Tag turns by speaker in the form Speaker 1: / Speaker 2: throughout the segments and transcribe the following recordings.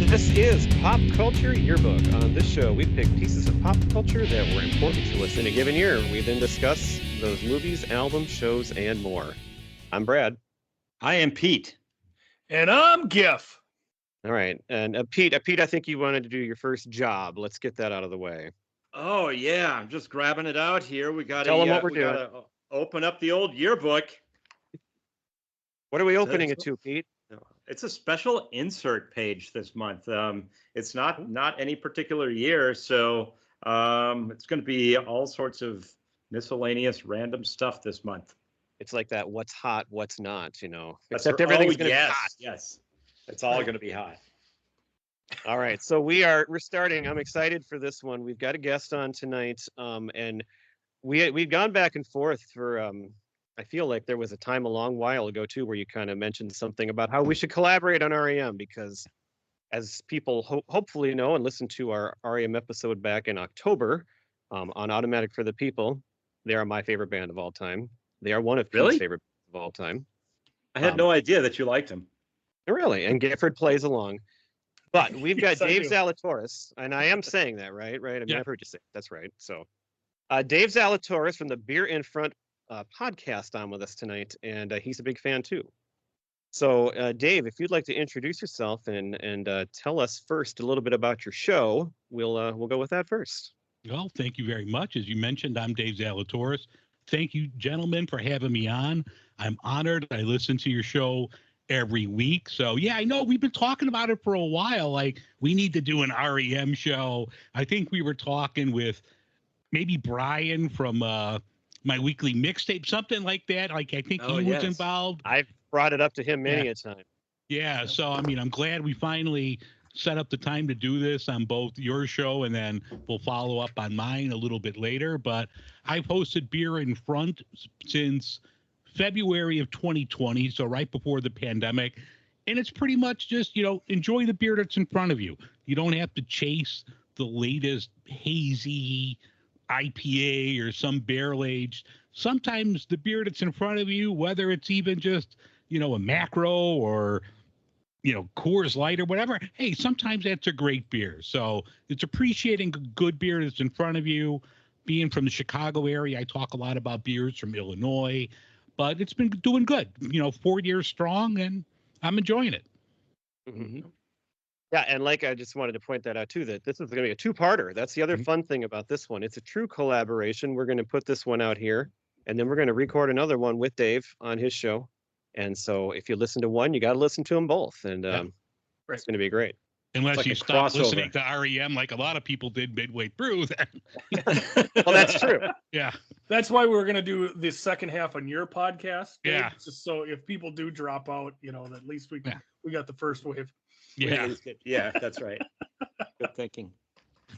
Speaker 1: This is Pop Culture Yearbook. On this show, we pick pieces of pop culture that were important to us in a given year. We then discuss those movies, albums, shows, and more. I'm Brad.
Speaker 2: I am Pete.
Speaker 3: And I'm Gif.
Speaker 1: All right. And Pete, I think you wanted to do your first job. Let's get that out of the way.
Speaker 2: Oh, yeah. I'm just grabbing it out here. We got
Speaker 1: Tell them what we're doing.
Speaker 2: Gotta open up the old yearbook.
Speaker 1: What are we opening it to, Pete?
Speaker 2: It's a special insert page this month. It's not any particular year, so it's going to be all sorts of miscellaneous random stuff this month.
Speaker 1: It's like that what's hot, what's not,
Speaker 2: Except everything's going to be hot. Yes. It's all going to be hot.
Speaker 1: All right. So we're starting. I'm excited for this one. We've got a guest on tonight. And we've gone back and forth for I feel like there was a time a long while ago, too, where you kind of mentioned something about how we should collaborate on R.E.M. because as people hopefully know and listen to our R.E.M. episode back in October on Automatic for the People, they are my favorite band of all time. They are one of Pete's favorite bands of all time.
Speaker 2: I had no idea that you liked them.
Speaker 1: Really? And Gifford plays along. But we've got Dave Zalatoris, and I am saying that, right? I mean, I've heard you say it. That's right. So Dave Zalatoris from the Beer in Front podcast on with us tonight, and he's a big fan too. So Dave, if you'd like to introduce yourself and tell us first a little bit about your show, we'll go with that first.
Speaker 4: Well, thank you very much. As you mentioned, I'm Dave Zalatoris. Thank you, gentlemen, for having me on. I'm honored. I listen to your show every week. So yeah, I know we've been talking about it for a while. Like, we need to do an R.E.M. show. I think we were talking with maybe Brian from my weekly mixtape, something like that. Like, I think he was involved.
Speaker 1: I've brought it up to him many a time.
Speaker 4: Yeah. So, I mean, I'm glad we finally set up the time to do this on both your show, and then we'll follow up on mine a little bit later. But I've hosted Beer in Front since February of 2020, so right before the pandemic. And it's pretty much just, enjoy the beer that's in front of you. You don't have to chase the latest hazy IPA or some barrel-aged. Sometimes the beer that's in front of you, whether it's even just, a macro or, Coors Light or whatever, hey, sometimes that's a great beer. So it's appreciating good beer that's in front of you. Being from the Chicago area, I talk a lot about beers from Illinois, but it's been doing good, 4 years strong, and I'm enjoying it.
Speaker 1: Mm-hmm. Yeah, and like I just wanted to point that out too, that this is going to be a two-parter. That's the other fun thing about this one. It's a true collaboration. We're going to put this one out here, and then we're going to record another one with Dave on his show. And so if you listen to one, you got to listen to them both, and it's going to be great.
Speaker 4: Unless you stop listening to R.E.M. like a lot of people did midway through.
Speaker 1: Well, that's true.
Speaker 4: Yeah.
Speaker 3: That's why we're going to do the second half on your podcast. Dave,
Speaker 4: yeah.
Speaker 3: Just so if people do drop out, at least we got the first wave.
Speaker 4: Yeah.
Speaker 2: Yeah, that's right. Good thinking.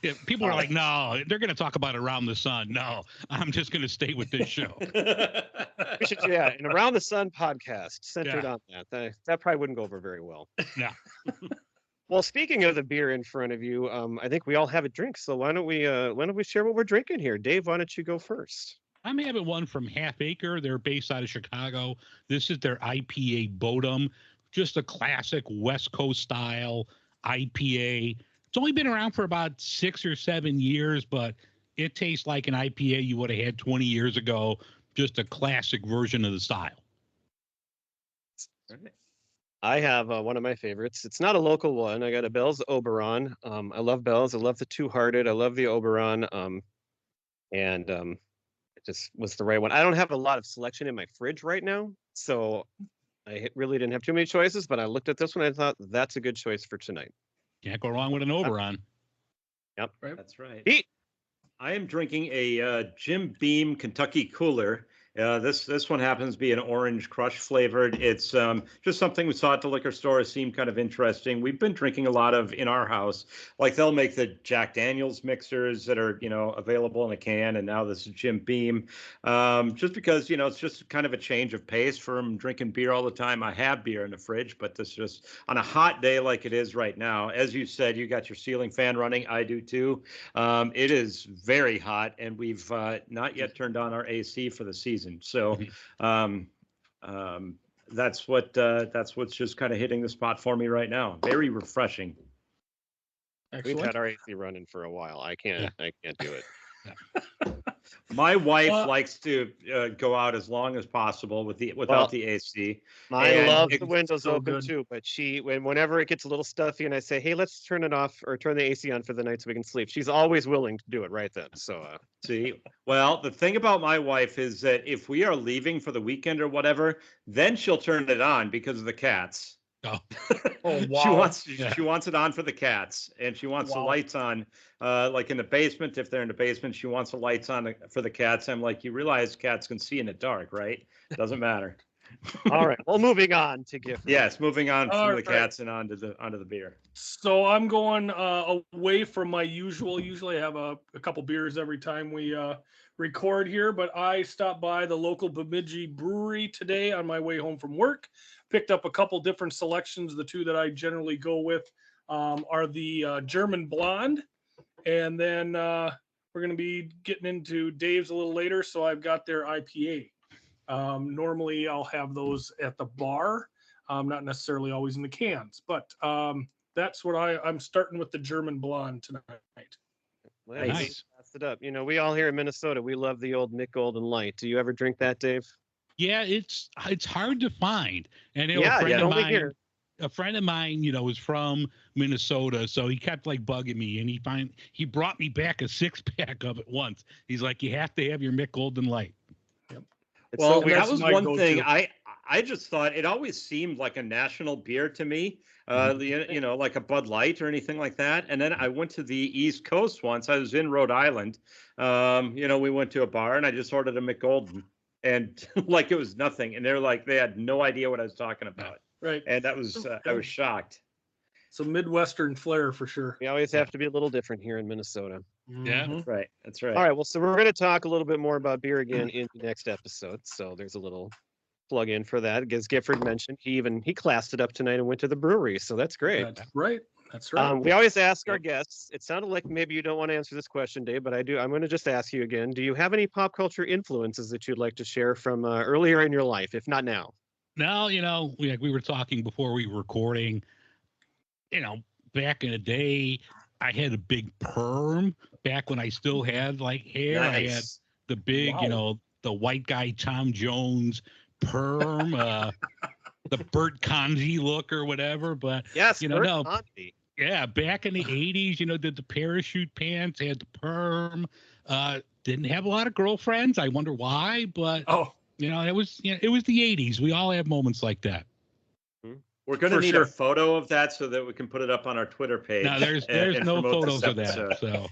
Speaker 4: Yeah, people are like, no, they're going to talk about Around the Sun. No, I'm just going to stay with this show.
Speaker 1: We should, an Around the Sun podcast centered on that. That probably wouldn't go over very well.
Speaker 4: Yeah.
Speaker 1: Well, speaking of the beer in front of you, I think we all have a drink. So why don't we share what we're drinking here? Dave, why don't you go first?
Speaker 4: I'm having one from Half Acre. They're based out of Chicago. This is their IPA Bodum. Just a classic West Coast style IPA. It's only been around for about 6 or 7 years, but it tastes like an IPA you would have had 20 years ago. Just a classic version of the style.
Speaker 1: I have one of my favorites. It's not a local one. I got a Bell's Oberon. I love Bell's. I love the Two Hearted. I love the Oberon. And it just was the right one. I don't have a lot of selection in my fridge right now, so I really didn't have too many choices, but I looked at this one and I thought that's a good choice for tonight.
Speaker 4: Can't go wrong with an Oberon.
Speaker 1: Yep.
Speaker 2: Right. That's right.
Speaker 1: Pete.
Speaker 2: I am drinking a Jim Beam Kentucky Cooler. This one happens to be an orange crush flavored. It's just something we saw at the liquor store. It seemed kind of interesting. We've been drinking a lot of in our house. Like they'll make the Jack Daniels mixers that are, available in a can. And now this is Jim Beam. Just because, it's just kind of a change of pace from drinking beer all the time. I have beer in the fridge, but this just on a hot day like it is right now. As you said, you got your ceiling fan running. I do too. It is very hot, and we've not yet turned on our AC for the season. So that's what's just kind of hitting the spot for me right now. Very refreshing.
Speaker 1: We've
Speaker 3: Excellent.
Speaker 1: had our AC running for a while. I can't do it.
Speaker 2: My wife
Speaker 3: Well-
Speaker 2: likes to go out as long as possible without
Speaker 1: Well,
Speaker 2: the AC.
Speaker 1: Mine
Speaker 2: And
Speaker 1: loves
Speaker 2: it-
Speaker 1: the windows
Speaker 3: so
Speaker 1: open
Speaker 3: good.
Speaker 1: too, but whenever it gets a little stuffy and I say, "Hey, let's turn it off or turn the AC on for the night so we can sleep," she's always willing to do it right then. So,
Speaker 2: See, well, the thing about my wife is that if we are leaving for the weekend or whatever, then she'll turn it on because of the cats.
Speaker 4: Oh,
Speaker 3: Oh,
Speaker 2: She
Speaker 3: wow.
Speaker 2: wants
Speaker 4: Yeah.
Speaker 2: she wants it on for the cats, and she wants the
Speaker 3: Wow.
Speaker 2: lights on, like in the basement. If they're in the basement, she wants the lights on for the cats. I'm like, you realize cats can see in the dark, right? Doesn't matter.
Speaker 1: all right. Well, moving on to Gifford.
Speaker 2: Yes, moving on
Speaker 3: All
Speaker 2: from the
Speaker 3: right.
Speaker 2: cats and onto the beer.
Speaker 3: So I'm going away from my usual. Usually I have a couple beers every time we record here, but I stopped by the local Bemidji brewery today on my way home from work. Picked up a couple different selections. The two that I generally go with are the German Blonde, and then we're going to be getting into Dave's a little later. So I've got their IPA. Normally I'll have those at the bar, not necessarily always in the cans, but that's what I'm starting with the German Blonde tonight.
Speaker 1: Well,
Speaker 2: Nice.
Speaker 1: you passed it up. You know, we all here in Minnesota, we love the old Mick Golden Light. Do you ever drink that, Dave?
Speaker 4: yeah, it's hard to find. And you know,
Speaker 1: Yeah,
Speaker 4: a friend
Speaker 1: yeah,
Speaker 4: of
Speaker 1: only
Speaker 4: mine,
Speaker 1: here.
Speaker 4: is from Minnesota, so he kept like bugging me, and he brought me back a 6-pack of it once. He's like, you have to have your Mick Golden Light.
Speaker 1: It's
Speaker 2: Well,
Speaker 1: so
Speaker 2: that
Speaker 1: weird.
Speaker 3: that's
Speaker 2: was
Speaker 3: my
Speaker 2: one thing
Speaker 3: go-to.
Speaker 2: I just thought it always seemed like a national beer to me. You know, like a Bud Light or anything like that. And then I went to the East Coast once. I was in Rhode Island. You know, we went to a bar and I just ordered a McGolden, and like it was nothing. And they're like, they had no idea what I was talking about.
Speaker 3: Right.
Speaker 2: And that was I was shocked.
Speaker 3: So Midwestern flair for sure.
Speaker 1: We always have to be a little different here in Minnesota.
Speaker 4: Yeah.
Speaker 3: Mhm.
Speaker 2: Right. That's right.
Speaker 1: All right. Well, so we're going to talk a little bit more about beer again in the next episode. So there's a little plug in for that. As Gifford mentioned, he classed it up tonight and went to the brewery. So that's great.
Speaker 3: That's right. That's right.
Speaker 1: We always ask our guests. It sounded like maybe you don't want to answer this question, Dave, but I do. I'm going to just ask you again. Do you have any pop culture influences that you'd like to share from earlier in your life, if not now?
Speaker 4: Now, you know, we were talking before we were recording, you know, back in the day, I had a big perm back when I still had like hair. I had
Speaker 2: Nice.
Speaker 4: the big,
Speaker 3: Wow.
Speaker 4: you know, the white guy Tom Jones perm, the Bert Convy look or whatever. But
Speaker 1: Yes,
Speaker 4: you know,
Speaker 1: Bert
Speaker 4: no.
Speaker 1: Convy.
Speaker 4: yeah, back in the 80s, you know, did the parachute pants, had the perm, didn't have a lot of girlfriends. I wonder why, but
Speaker 3: Oh,
Speaker 4: you know, it was the 80s. We all have moments like that.
Speaker 2: We're going to
Speaker 3: For
Speaker 2: need
Speaker 3: sure.
Speaker 2: a photo of that so that we can put it up on our Twitter page.
Speaker 4: Now there's
Speaker 2: and
Speaker 4: no
Speaker 2: promote this
Speaker 4: photos of that.
Speaker 2: episode.
Speaker 4: So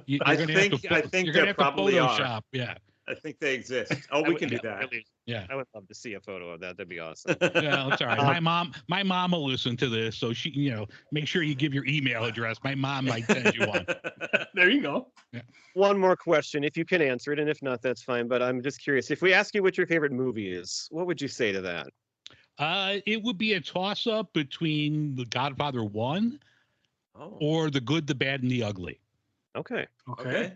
Speaker 4: you're
Speaker 2: I
Speaker 4: gonna have to
Speaker 2: think- I think
Speaker 4: you're gonna
Speaker 2: there
Speaker 4: have to
Speaker 2: probably are.
Speaker 4: Photoshop. Yeah.
Speaker 2: I think they exist. Oh,
Speaker 1: I
Speaker 2: we
Speaker 1: would-
Speaker 2: can do
Speaker 1: yeah,
Speaker 2: that.
Speaker 1: really,
Speaker 4: Yeah.
Speaker 1: I would love to see a photo of that. That'd be awesome.
Speaker 4: Yeah, that's all right. My mom will listen to this, so she, you know, make sure you give your email address. My mom might send you one.
Speaker 3: there you go.
Speaker 1: One more question, if you can answer it, and if not, that's fine. But I'm just curious. If we ask you what your favorite movie is, what would you say to that?
Speaker 4: It would be a toss-up between The Godfather 1
Speaker 2: Oh,
Speaker 4: or The Good, the Bad, and the Ugly.
Speaker 1: Okay,
Speaker 3: Okay.
Speaker 2: okay.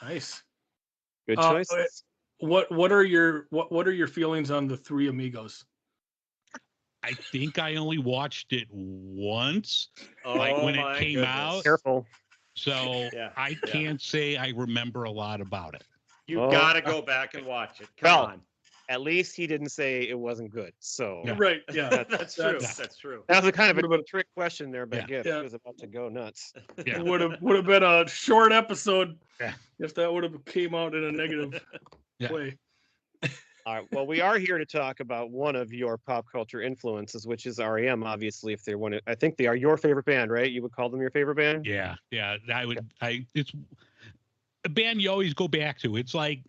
Speaker 3: Nice.
Speaker 1: good
Speaker 3: Uh,
Speaker 1: choice.
Speaker 3: What are your feelings on the Three Amigos?
Speaker 4: I think I only watched it once,
Speaker 2: Oh,
Speaker 4: like when it
Speaker 2: my
Speaker 4: came
Speaker 2: goodness.
Speaker 4: out.
Speaker 1: Careful.
Speaker 4: so
Speaker 2: Yeah,
Speaker 4: I
Speaker 2: yeah.
Speaker 4: can't say I remember a lot about it.
Speaker 2: You
Speaker 1: Oh.
Speaker 2: got to go back and watch it. Come
Speaker 1: Well,
Speaker 2: on.
Speaker 1: At least he didn't say it wasn't good. So
Speaker 4: Yeah.
Speaker 3: Right. Yeah.
Speaker 2: That's true.
Speaker 3: that's-
Speaker 2: That's true.
Speaker 1: that was a kind of
Speaker 3: Would've
Speaker 1: a
Speaker 3: been-
Speaker 1: trick question there by
Speaker 4: Yeah.
Speaker 1: Giff.
Speaker 3: Yeah.
Speaker 1: He was about to go nuts.
Speaker 4: Yeah.
Speaker 3: would have been a short episode
Speaker 4: Yeah.
Speaker 3: if that would have came out in a negative
Speaker 4: Yeah.
Speaker 3: way.
Speaker 1: All right. Well, we are here to talk about one of your pop culture influences, which is R.E.M. Obviously, if they're one, I think they are your favorite band, right? You would call them your favorite band.
Speaker 4: Yeah, it's a band you always go back to. It's like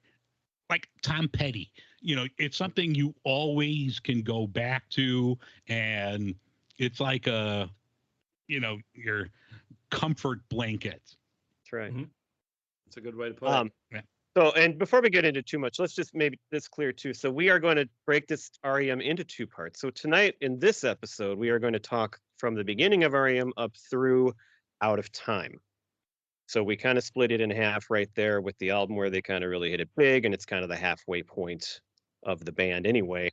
Speaker 4: Tom Petty. You know, it's something you always can go back to, and it's like your comfort blanket.
Speaker 1: That's right.
Speaker 2: That's a good way to put
Speaker 1: Um,
Speaker 2: it.
Speaker 1: So, and before we get into too much, let's just make this clear too. So we are going to break this REM into two parts. So tonight in this episode, we are going to talk from the beginning of REM up through Out of Time. So we kind of split it in half right there with the album where they kind of really hit it big, and it's kind of the halfway point of the band anyway.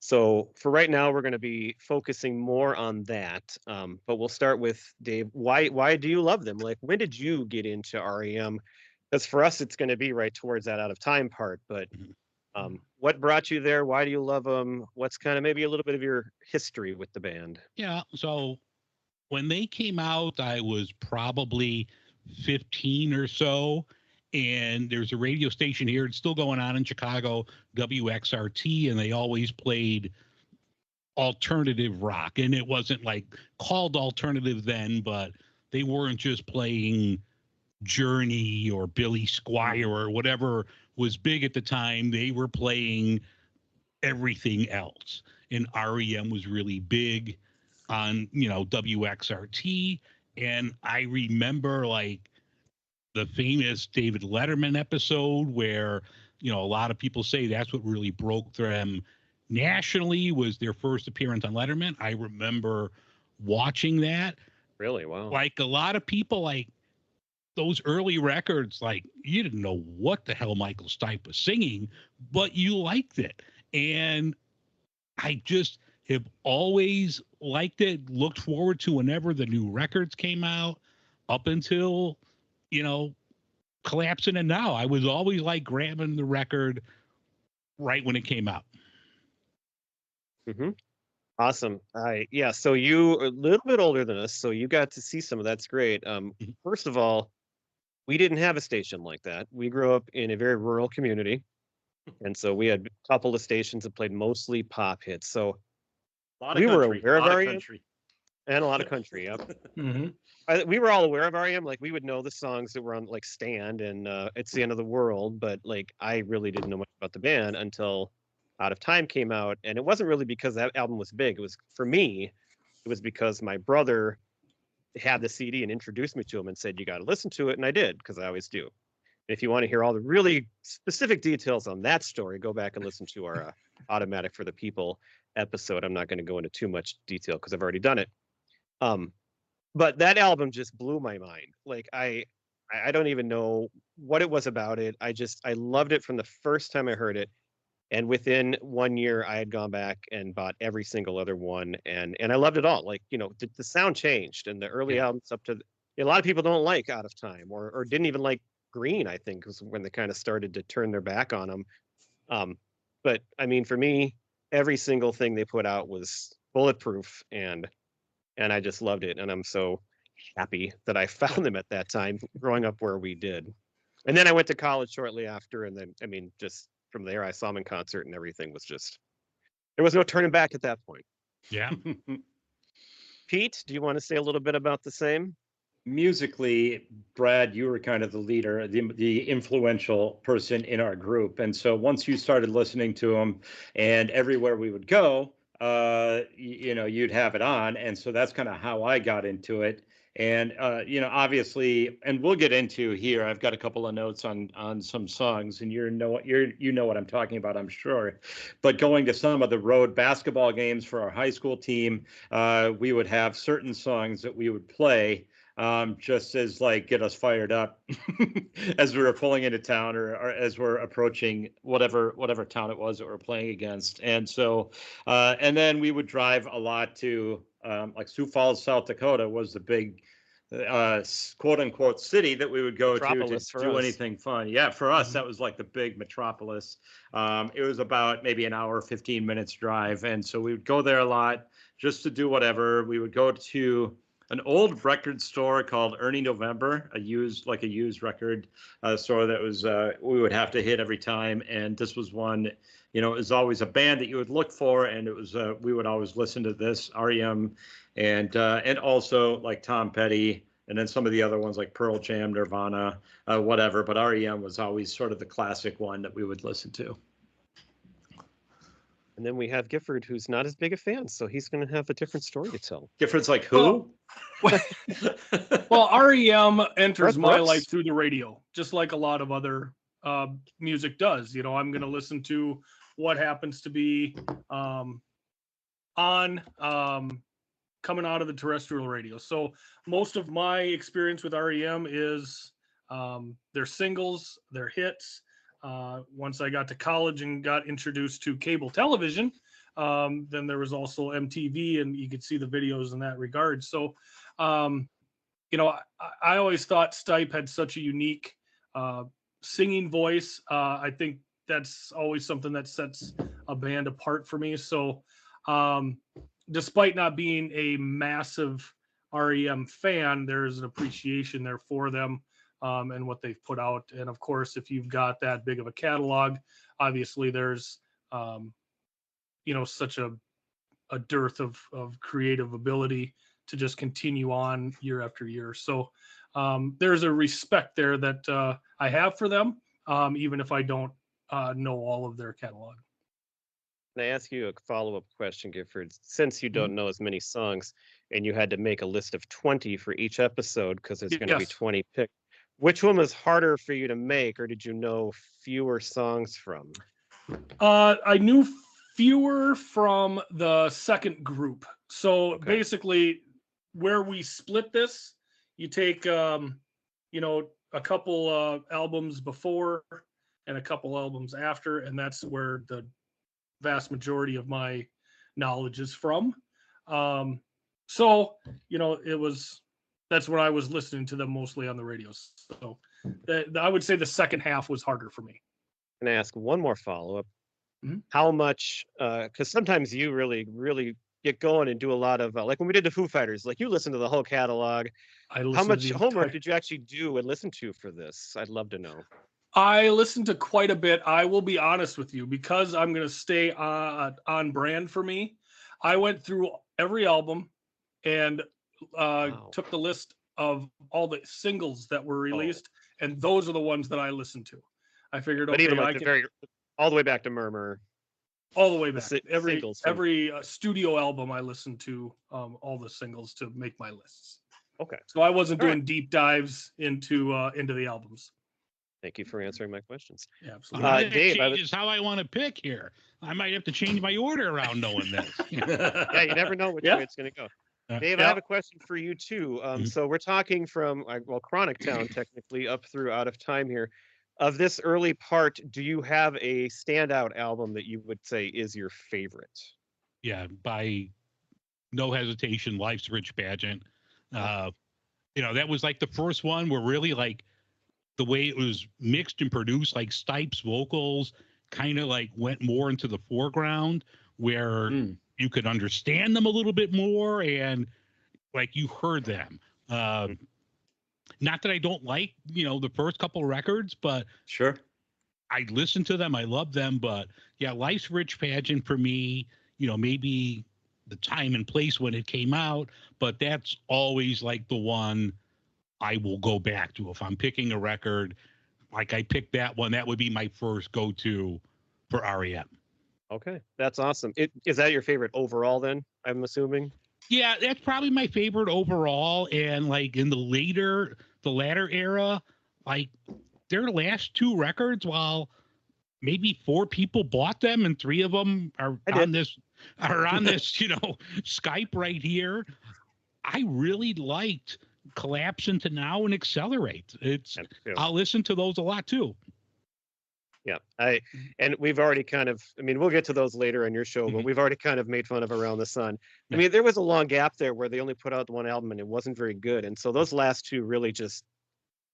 Speaker 1: So for right now, we're going to be focusing more on that. But we'll start with Dave. Why do you love them? Like, when did you get into REM? Because for us, it's going to be right towards that Out of Time part. But what brought you there? Why do you love them? What's kind of maybe a little bit of your history with the band?
Speaker 4: Yeah. So when they came out, I was probably 15 or so. And there's a radio station here. It's still going on in Chicago, WXRT, and they always played alternative rock. And it wasn't like called alternative then, but they weren't just playing Journey or Billy Squier or whatever was big at the time. They were playing everything else. And REM was really big on, WXRT. And I remember like the famous David Letterman episode where, a lot of people say that's what really broke them nationally was their first appearance on Letterman. I remember watching that.
Speaker 1: Really? Wow.
Speaker 4: Like a lot of people, like those early records, like you didn't know what the hell Michael Stipe was singing, but you liked it. And I just have always liked it, looked forward to whenever the new records came out up until, collapsing. And now I was always like grabbing the record right when it came out.
Speaker 1: Mm-hmm. Awesome. Yeah. So you are a little bit older than us, so you got to see some of that's great. First of all, we didn't have a station like that. We grew up in a very rural community, and so we had a couple of stations that played mostly pop hits. So we were aware of REM and a lot of country. Yep. We were all aware of REM. Like we would know the songs that were on like Stand and It's the End of the World, but like I really didn't know much about the band until Out of Time came out. And it wasn't really because that album was big. It was, for me, it was because my brother had the CD and introduced me to him and said, you got to listen to it. And I did, because I always do. And if you want to hear all the really specific details on that story, go back and listen to our Automatic for the People episode. I'm not going to go into too much detail because I've already done it. But that album just blew my mind. Like I don't even know what it was about it. I loved it from the first time I heard it. And within 1 year, I had gone back and bought every single other one. And I loved it all. Like, the sound changed, and the early albums up to, a lot of people don't like Out of Time or didn't even like Green, I think, was when they kind of started to turn their back on them. But I mean, for me, every single thing they put out was bulletproof, and I just loved it. And I'm so happy that I found them at that time, growing up where we did. And then I went to college shortly after. And then, I mean, just from there, I saw them in concert, and everything was just, there was no turning back at that point.
Speaker 4: Yeah.
Speaker 1: Pete, do you want to say a little bit about the same?
Speaker 2: Musically, Brad, you were kind of the leader, the influential person in our group. And so once you started listening to them, and everywhere we would go, you'd have it on. And so that's kind of how I got into it. And, obviously, and we'll get into here, I've got a couple of notes on some songs, and you know what I'm talking about, I'm sure. But going to some of the road basketball games for our high school team, we would have certain songs that we would play just as like get us fired up as we were pulling into town or as we're approaching whatever town it was that we're playing against. And so, and then we would drive a lot to like Sioux Falls, South Dakota was the big quote unquote city that we would go to do anything fun. Yeah, for us, that was like the big metropolis. It was about maybe an hour, 15 minutes drive. And so we would go there a lot just to do whatever. We would go to an old record store called Ernie November, a used record store that was we would have to hit every time. And this was one, it was always a band that you would look for, and it was we would always listen to this REM, and also like Tom Petty, and then some of the other ones like Pearl Jam, Nirvana, whatever. But REM was always sort of the classic one that we would listen to.
Speaker 1: And then we have Gifford, who's not as big a fan, so he's going to have a different story to tell.
Speaker 2: Gifford's like, who?
Speaker 3: Well, REM enters my life through the radio, just like a lot of other music does. I'm going to listen to what happens to be on coming out of the terrestrial radio. So most of my experience with REM is their singles, their hits. Once I got to college and got introduced to cable television, Then there was also MTV, and you could see the videos in that regard. So, I always thought Stipe had such a unique singing voice. I think that's always something that sets a band apart for me. So, despite not being a massive R.E.M. fan, there's an appreciation there for them and what they've put out. And of course, if you've got that big of a catalog, obviously there's such a dearth of creative ability to just continue on year after year. So there's a respect there that I have for them, even if I don't know all of their catalog.
Speaker 1: Can I ask you a follow-up question, Gifford? Since you don't know as many songs and you had to make a list of 20 for each episode because there's going to be
Speaker 3: Yes.
Speaker 1: 20 picked, which one was harder for you to make, or did you know fewer songs from?
Speaker 3: I knew fewer from the second group. So
Speaker 1: Okay.
Speaker 3: basically, where we split this, you take a couple albums before and a couple albums after, and that's where the vast majority of my knowledge is from. That's when I was listening to them mostly on the radio. So I would say the second half was harder for me.
Speaker 1: Can I ask one more follow-up?
Speaker 3: Mhm.
Speaker 1: How much, because sometimes you really, really get going and do a lot of, like when we did the Foo Fighters, like you listen to the whole catalog. How much homework did you actually do and listen to for this? I'd love to know.
Speaker 3: I listened to quite a bit. I will be honest with you, because I'm going to stay on brand for me. I went through every album and took the list of all the singles that were released, and those are the ones that I listened to. I figured,
Speaker 1: But even like all the way back to Murmur.
Speaker 3: All the way back. Every studio album I listened to, all the singles to make my lists.
Speaker 1: Okay.
Speaker 3: So I wasn't doing deep dives into the albums.
Speaker 1: Thank you for answering my questions.
Speaker 3: Yeah, absolutely.
Speaker 4: That
Speaker 1: Dave,
Speaker 4: changes how I want to pick here. I might have to change my order around knowing this.
Speaker 1: Yeah, you never know which way it's going to go. Dave, I have a question for you too. So we're talking from Chronic Town technically up through Out of Time here. Of this early part, do you have a standout album that you would say is your favorite?
Speaker 4: Yeah, by no hesitation, Life's Rich Pageant. That was like the first one where really like the way it was mixed and produced, like Stipe's vocals kind of like went more into the foreground where you could understand them a little bit more and like you heard them. Not that I don't like, the first couple records, but
Speaker 2: sure,
Speaker 4: I listen to them. I love them. But yeah, Life's Rich Pageant for me, maybe the time and place when it came out, but that's always like the one I will go back to. If I'm picking a record, like I picked that one, that would be my first go-to for R.E.M.
Speaker 1: Okay, that's awesome. Is that your favorite overall then, I'm assuming?
Speaker 4: Yeah, that's probably my favorite overall. And like in the latter era, like their last two records, while maybe 4 people bought them and 3 of them are on this Skype right here. I really liked Collapse Into Now and Accelerate. I'll listen to those a lot too.
Speaker 1: Yeah, and we've already kind of, we'll get to those later on your show, but we've already kind of made fun of Around the Sun. There was a long gap there where they only put out the one album and it wasn't very good. And so those last 2 really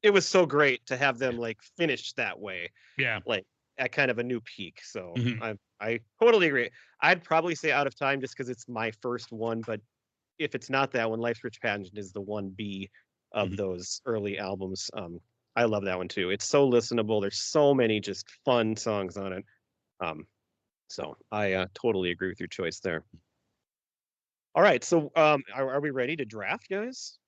Speaker 1: it was so great to have them like finished that way.
Speaker 4: Yeah.
Speaker 1: Like at kind of a new peak. So I totally agree. I'd probably say Out of Time just because it's my first one, but if it's not that one, Life's Rich Pageant is the 1B of those early albums. I love that one too. It's so listenable. There's so many just fun songs on it. So I totally agree with your choice there. All right. So are we ready to draft, guys?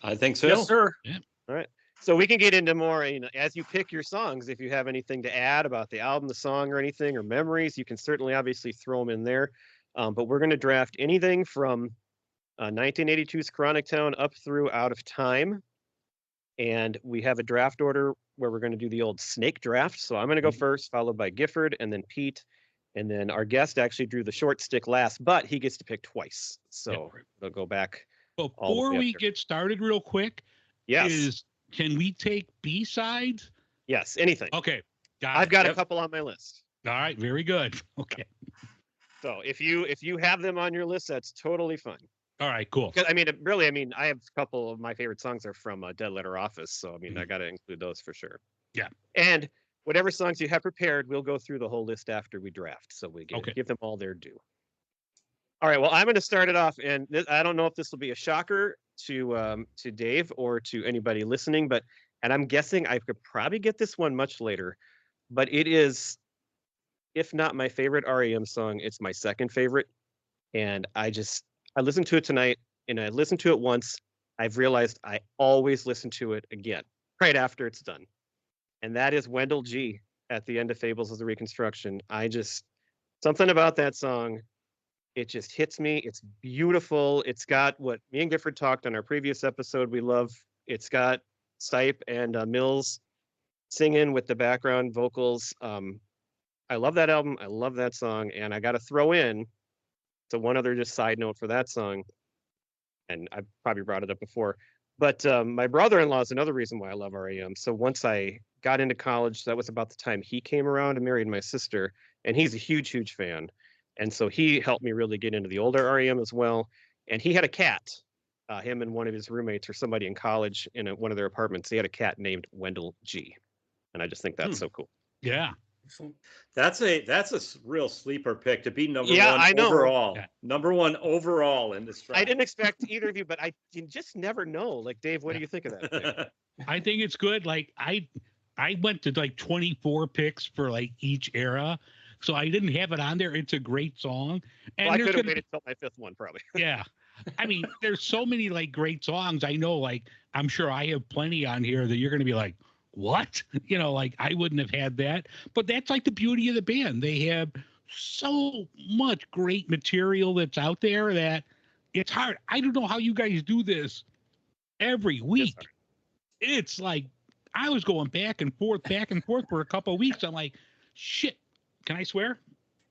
Speaker 2: I think so.
Speaker 3: Yes, sir.
Speaker 4: Yeah.
Speaker 1: All right. So we can get into more, as you pick your songs, if you have anything to add about the album, the song or anything, or memories, you can certainly obviously throw them in there. But we're going to draft anything from 1982's Chronic Town up through Out of Time. And we have a draft order where we're going to do the old snake draft. So I'm going to go first, followed by Gifford and then Pete. And then our guest actually drew the short stick last, but he gets to pick twice. So they'll go back.
Speaker 4: Before we get started real quick,
Speaker 1: yes.
Speaker 4: Can we take B-sides?
Speaker 1: Yes, anything.
Speaker 4: Okay.
Speaker 1: I've got a couple on my list.
Speaker 4: All right, very good. Okay.
Speaker 1: So if you have them on your list, that's totally fine.
Speaker 4: All right, cool.
Speaker 1: Because I mean, I have a couple of my favorite songs are from Dead Letter Office, so I mean, I got to include those for sure.
Speaker 4: Yeah.
Speaker 1: And whatever songs you have prepared, we'll go through the whole list after we draft, so we
Speaker 4: Okay.
Speaker 1: give them all their due. All right. Well, I'm going to start it off, and I don't know if this will be a shocker to Dave or to anybody listening, and I'm guessing I could probably get this one much later, but it is, if not my favorite R.E.M. song, it's my second favorite, and I listened to it tonight, and I listened to it once. I've realized I always listen to it again right after it's done, and that is Wendell G. at the end of Fables of the Reconstruction. Something about that song, it just hits me. It's beautiful. It's got what me and Gifford talked on our previous episode. We love. It's got Stipe and Mills singing with the background vocals. I love that album. I love that song, and I got to throw in. So one other just side note for that song, and I've probably brought it up before, but my brother-in-law is another reason why I love R.E.M. So once I got into college, that was about the time he came around and married my sister, and he's a huge, huge fan. And so he helped me really get into the older R.E.M. as well. And he had a cat, him and one of his roommates or somebody in college in one of their apartments. He had a cat named Wendell G. And I just think that's so cool.
Speaker 4: Yeah.
Speaker 2: That's a real sleeper pick to be number
Speaker 1: Yeah,
Speaker 2: one
Speaker 1: I know.
Speaker 2: overall.
Speaker 4: Yeah.
Speaker 2: Number one overall in this draft.
Speaker 1: I didn't expect either of you, but you just never know. Like, Dave, what do you think of that pick?
Speaker 4: I think it's good. Like I went to like 24 picks for like each era. So I didn't have it on there. It's a great song. And
Speaker 1: Well, I could have waited till my fifth one, probably.
Speaker 4: Yeah. I mean, there's so many like great songs. I know, like, I'm sure I have plenty on here that you're going to be like, what? You know, like I wouldn't have had that. But that's like the beauty of the band. They have so much great material that's out there that it's hard. I don't know how you guys do this every week. It's like I was going back and forth for a couple of weeks. I'm like, shit. Can I swear?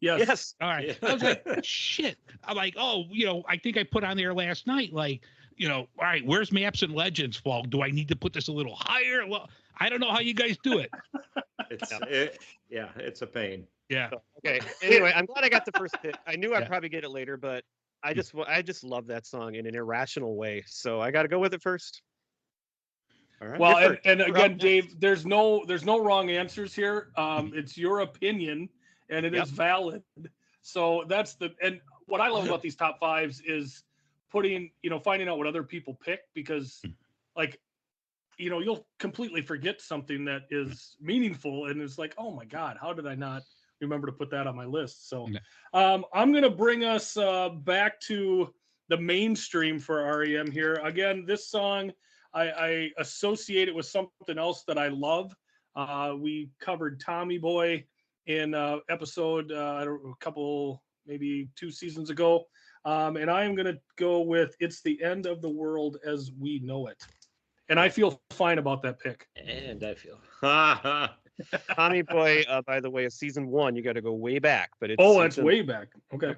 Speaker 1: Yes.
Speaker 4: All right. I was like, shit. I'm like, oh, I think I put on there last night, like, all right, where's Maps and Legends fall? Do I need to put this a little higher? Well, I don't know how you guys do it.
Speaker 2: It's a pain.
Speaker 4: Yeah.
Speaker 1: So, okay. Anyway, I'm glad I got the first pick. I knew I'd probably get it later, but I just love that song in an irrational way. So I got to go with it first. All right.
Speaker 3: Well, and again, Dave, there's no wrong answers here. It's your opinion, and it is valid. So and what I love about these top fives is finding out what other people pick, because like, you'll completely forget something that is meaningful, and it's like, oh my God, how did I not remember to put that on my list? So I'm going to bring us back to the mainstream for R.E.M. here. Again, this song, I associate it with something else that I love. We covered Tommy Boy in episode a couple, maybe 2 seasons ago. And I am going to go with It's the End of the World as We Know It. And I feel fine about that pick.
Speaker 2: And I feel.
Speaker 1: Tommy Boy, by the way, is season 1. You got to go way back, but it's
Speaker 3: that's way back. Okay.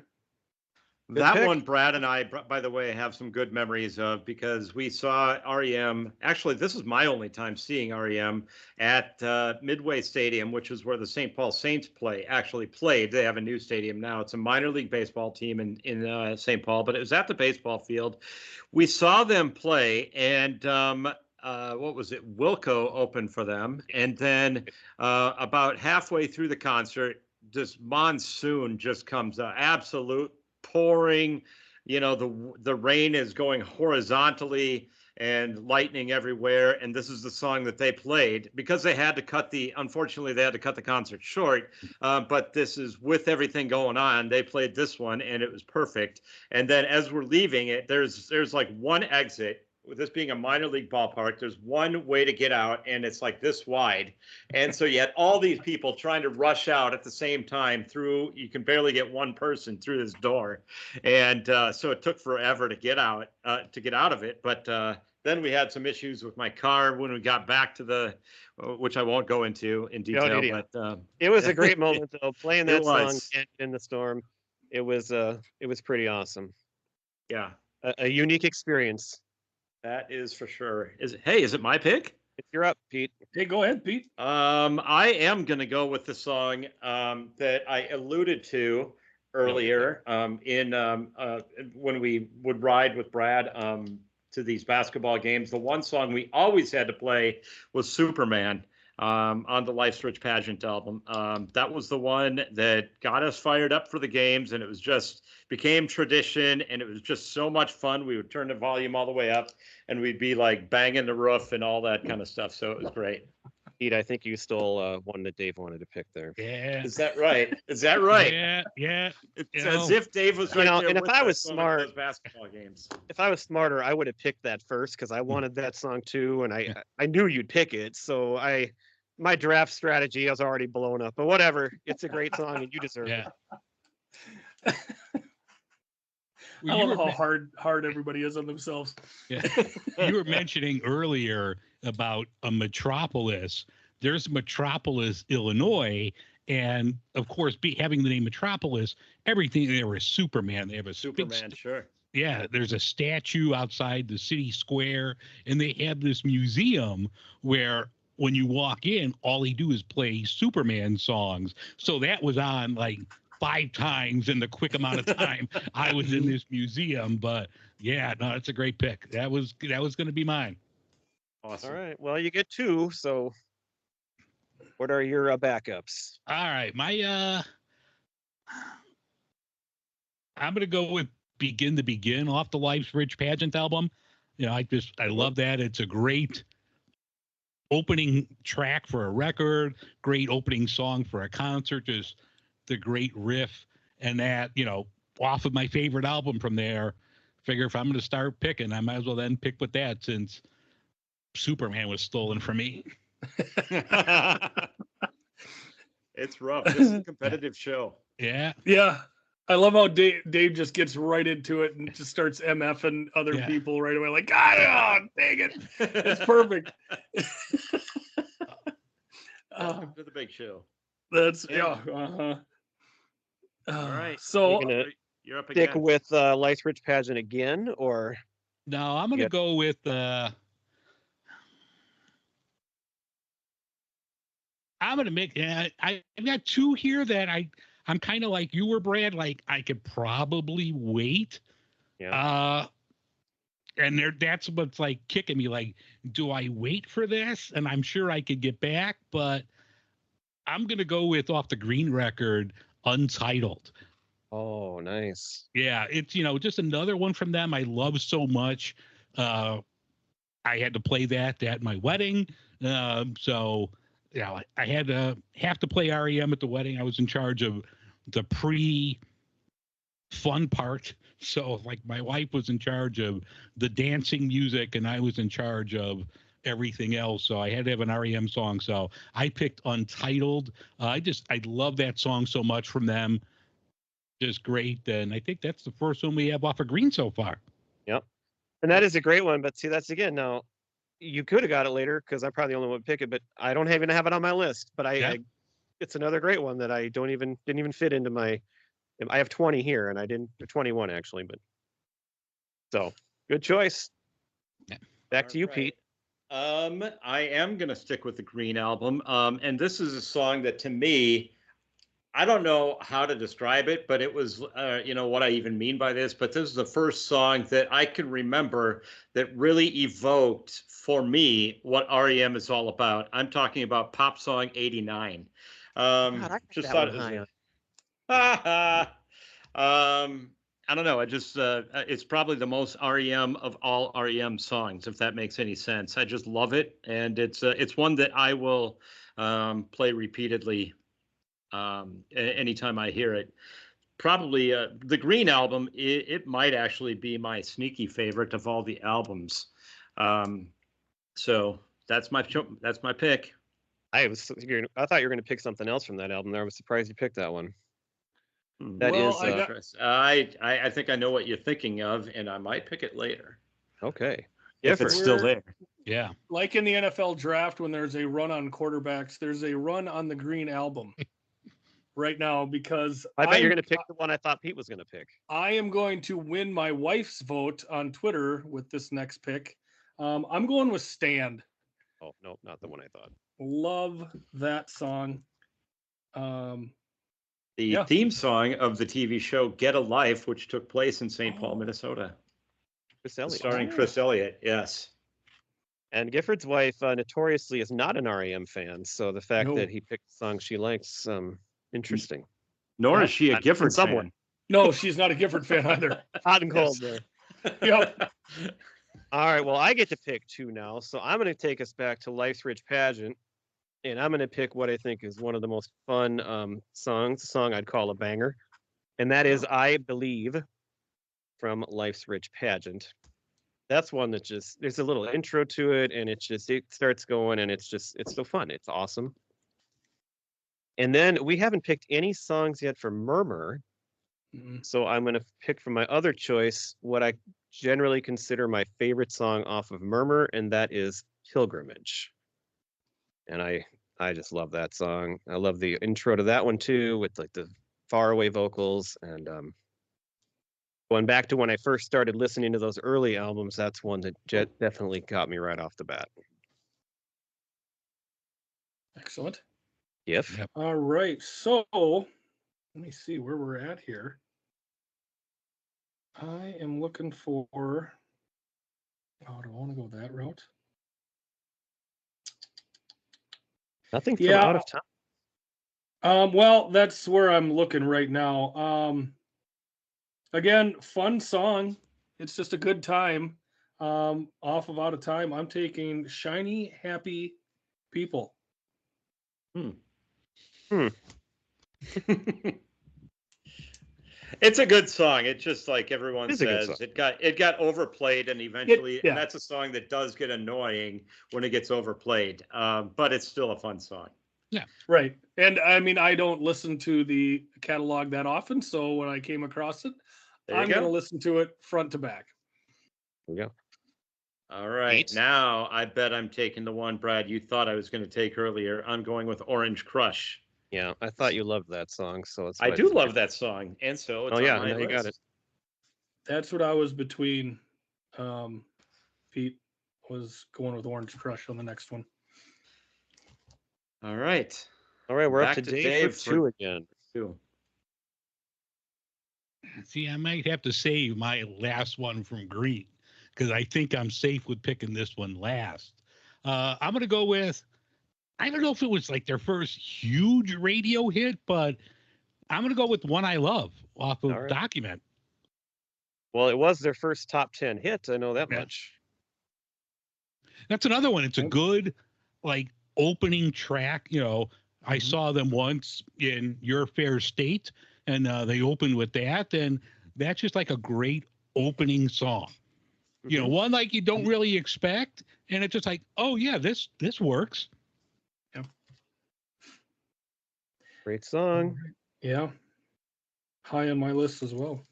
Speaker 2: That
Speaker 1: pick.
Speaker 2: one, Brad and I, by the way, have some good memories of, because we saw R.E.M. Actually, this is my only time seeing R.E.M. at Midway Stadium, which is where the St. Paul Saints actually played. They have a new stadium now. It's a minor league baseball team in St. Paul, but it was at the baseball field. We saw them play, and what was it? Wilco opened for them. And then about halfway through the concert, this monsoon just comes up, absolute pouring, the rain is going horizontally and lightning everywhere. And this is the song that they played because unfortunately they had to cut the concert short. But this is with everything going on. They played this one and it was perfect. And then as we're leaving it, there's like one exit. With this being a minor league ballpark, there's one way to get out, and it's like this wide. And so you had all these people trying to rush out at the same time you can barely get one person through this door. And so it took forever to get out of it. But then we had some issues with my car when we got back to which I won't go into in detail. But
Speaker 1: it was a great moment, though, playing that song in the storm. It was pretty awesome.
Speaker 2: Yeah.
Speaker 1: A unique experience.
Speaker 2: That is for sure. Is it my pick?
Speaker 1: You're up, Pete.
Speaker 3: Hey, go ahead, Pete.
Speaker 2: I am going to go with the song that I alluded to earlier when we would ride with Brad to these basketball games. The one song we always had to play was Superman on the Life's Rich Pageant album. That was the one that got us fired up for the games, and it was just became tradition, and it was just so much fun. We would turn the volume all the way up, and we'd be like banging the roof and all that kind of stuff. So it was great.
Speaker 1: Pete, I think you stole one that Dave wanted to pick there.
Speaker 4: Yeah.
Speaker 2: Is that right? Is that right?
Speaker 4: Yeah.
Speaker 2: It's as if Dave was right there.
Speaker 1: And if
Speaker 2: with
Speaker 1: I was
Speaker 2: us on
Speaker 1: smart,
Speaker 2: those basketball games.
Speaker 1: If I was smarter, I would have picked that first because I wanted that song too, and I knew you'd pick it. So my draft strategy has already blown up. But whatever, it's a great song and you deserve it.
Speaker 3: I love how hard everybody is on themselves.
Speaker 4: Yeah. You were mentioning earlier about a metropolis. There's Metropolis, Illinois, and of course, having the name Metropolis, everything there is Superman. They have a
Speaker 2: Superman, sure.
Speaker 4: Yeah, there's a statue outside the city square, and they have this museum where when you walk in, all they do is play Superman songs. So that was on like 5 times in the quick amount of time I was in this museum. But yeah, no, it's a great pick. That was going to be mine.
Speaker 2: Awesome.
Speaker 1: All right. Well, you get 2. So what are your backups?
Speaker 4: All right. I'm going to go with Begin to Begin off the Life's Rich Pageant album. You know, I love that. It's a great opening track for a record, great opening song for a concert, just the great riff. And that, you know, off of my favorite album from there, figure if I'm going to start picking, I might as well then pick with that since Superman was stolen from me.
Speaker 2: It's rough. This is a competitive show.
Speaker 4: Yeah.
Speaker 3: Yeah. I love how Dave just gets right into it and just starts MFing other people right away. Like, dang it. It's perfect.
Speaker 2: Welcome to the big show.
Speaker 3: That's,
Speaker 2: All right.
Speaker 3: So
Speaker 2: you're up
Speaker 1: Stick
Speaker 2: again.
Speaker 1: with Life's Rich Pageant again, or?
Speaker 4: No, I'm going to go with I'm going to make I've got 2 here that I'm kind of like you were, Brad. Like I could probably wait.
Speaker 1: Yeah.
Speaker 4: And that's what's like kicking me. Like, do I wait for this? And I'm sure I could get back, but I'm going to go with off the Green record, Untitled.
Speaker 1: Oh, nice.
Speaker 4: Yeah. It's, you know, just another one from them I love so much. I had to play that at my wedding. So, yeah, I had to have to play R.E.M. at the wedding. I was in charge of the pre-fun part. So, like, my wife was in charge of the dancing music, and I was in charge of everything else. So I had to have an R.E.M. song. So I picked Untitled. I love that song so much from them. Just great. And I think that's the first one we have off of Green so far.
Speaker 1: Yep. And that is a great one. But see, that's again, now, you could have got it later because I'm probably the only one to pick it, but I don't even have it on my list. But it's another great one that I didn't even fit into my. I have 20 here, and I didn't 21 actually, but so good choice.
Speaker 4: Yeah.
Speaker 1: Back to you, Pete.
Speaker 2: I am gonna stick with the Green album, and this is a song that to me, I don't know how to describe it, but it was, what I even mean by this, but this is the first song that I can remember that really evoked for me what R.E.M. is all about. I'm talking about Pop Song 89.
Speaker 1: God,
Speaker 2: Just thought it was I don't know. I just, it's probably the most REM of all REM songs, if that makes any sense. I just love it. And it's one that I will play repeatedly anytime I hear it. Probably the Green album, it might actually be my sneaky favorite of all the albums. So that's my pick.
Speaker 1: I thought you were going to pick something else from that album there. I was surprised you picked that one.
Speaker 2: I think I know what you're thinking of, and I might pick it later.
Speaker 1: Okay.
Speaker 2: If it's still there.
Speaker 4: Yeah.
Speaker 3: Like in the NFL draft, when there's a run on quarterbacks, there's a run on the Green album right now because
Speaker 1: I bet you're going to pick the one I thought Pete was going to pick.
Speaker 3: I am going to win my wife's vote on Twitter with this next pick. I'm going with Stand.
Speaker 1: Oh, no, not the one I thought.
Speaker 3: Love that song.
Speaker 2: The theme song of the TV show Get a Life, which took place in St. Paul, Minnesota.
Speaker 1: Chris Elliott.
Speaker 2: Starring Chris Elliott, yes.
Speaker 1: And Gifford's wife notoriously is not an R.E.M. fan, so the fact
Speaker 3: No.
Speaker 1: that he picked a song she likes, interesting.
Speaker 2: Nor
Speaker 1: Yeah,
Speaker 2: is she a Gifford
Speaker 1: someone.
Speaker 2: fan.
Speaker 3: No, she's not a Gifford fan either.
Speaker 1: Hot and cold
Speaker 2: Yes.
Speaker 1: there.
Speaker 3: Yep.
Speaker 1: All right, well, I get to pick two now, so I'm going to take us back to Life's Rich Pageant, and I'm going to pick what I think is one of the most fun songs, a song I'd call a banger, and that is I Believe from Life's Rich Pageant. That's one that just, there's a little intro to it, and it starts going, and it's so fun. It's awesome. And then we haven't picked any songs yet for Murmur, so I'm going to pick from my other choice what I generally consider my favorite song off of Murmur, and that is Pilgrimage. And I just love that song. I love the intro to that one too, with like the faraway vocals. And going back to when I first started listening to those early albums, that's one that definitely got me right off the bat.
Speaker 3: Excellent.
Speaker 1: If
Speaker 4: Yep.
Speaker 3: All right. So let me see where we're at here. I am looking for. Oh, do I want to go that route?
Speaker 1: nothing from
Speaker 3: Yeah.
Speaker 1: Out of Time.
Speaker 3: Well, that's where I'm looking right now. Again, fun song. It's just a good time. Off of Out of Time, I'm taking Shiny Happy People.
Speaker 2: It's a good song. It's just like everyone
Speaker 1: It's a good
Speaker 2: says,
Speaker 1: song.
Speaker 2: it got overplayed, and eventually,
Speaker 3: yeah.
Speaker 2: and that's a song that does get annoying when it gets overplayed. But it's still a fun song.
Speaker 3: Right. And I mean, I don't listen to the catalog that often. So when I came across it,
Speaker 2: There you
Speaker 3: I'm going to
Speaker 2: go.
Speaker 3: listen to it front to back.
Speaker 1: There you go.
Speaker 2: All right.
Speaker 1: Eight.
Speaker 2: Now I bet I'm taking the one, Brad, you thought I was going to take earlier. I'm going with Orange Crush.
Speaker 1: Yeah, I thought you loved that song, so it's.
Speaker 2: I do love that song, and so it's
Speaker 1: Oh
Speaker 2: on
Speaker 1: yeah,
Speaker 2: my
Speaker 1: now you got it.
Speaker 2: list.
Speaker 3: That's what I was between. Pete was going with Orange Crush on the next one.
Speaker 2: All right.
Speaker 1: All right, we're
Speaker 2: Back
Speaker 1: up to
Speaker 2: to
Speaker 1: Dave
Speaker 2: Dave
Speaker 1: for two
Speaker 2: for-
Speaker 1: again.
Speaker 2: Two.
Speaker 4: See, I might have to save my last one from Green because I think I'm safe with picking this one last. I'm going to go with, I don't know if it was like their first huge radio hit, but I'm going to go with One I Love off of
Speaker 1: All right.
Speaker 4: Document.
Speaker 1: Well, it was their first top 10 hit. I know that
Speaker 4: Yeah.
Speaker 1: much.
Speaker 4: That's another one. It's a
Speaker 3: Yep.
Speaker 4: good, like, opening track. You know, I
Speaker 3: Mhm.
Speaker 4: saw them once in Your Fair State, and they opened with that, and that's just like a great opening song. You know,
Speaker 1: Mhm.
Speaker 4: one like you don't really expect, and it's just like, oh yeah, this works.
Speaker 1: Great song.
Speaker 3: Yeah. High on my list as well.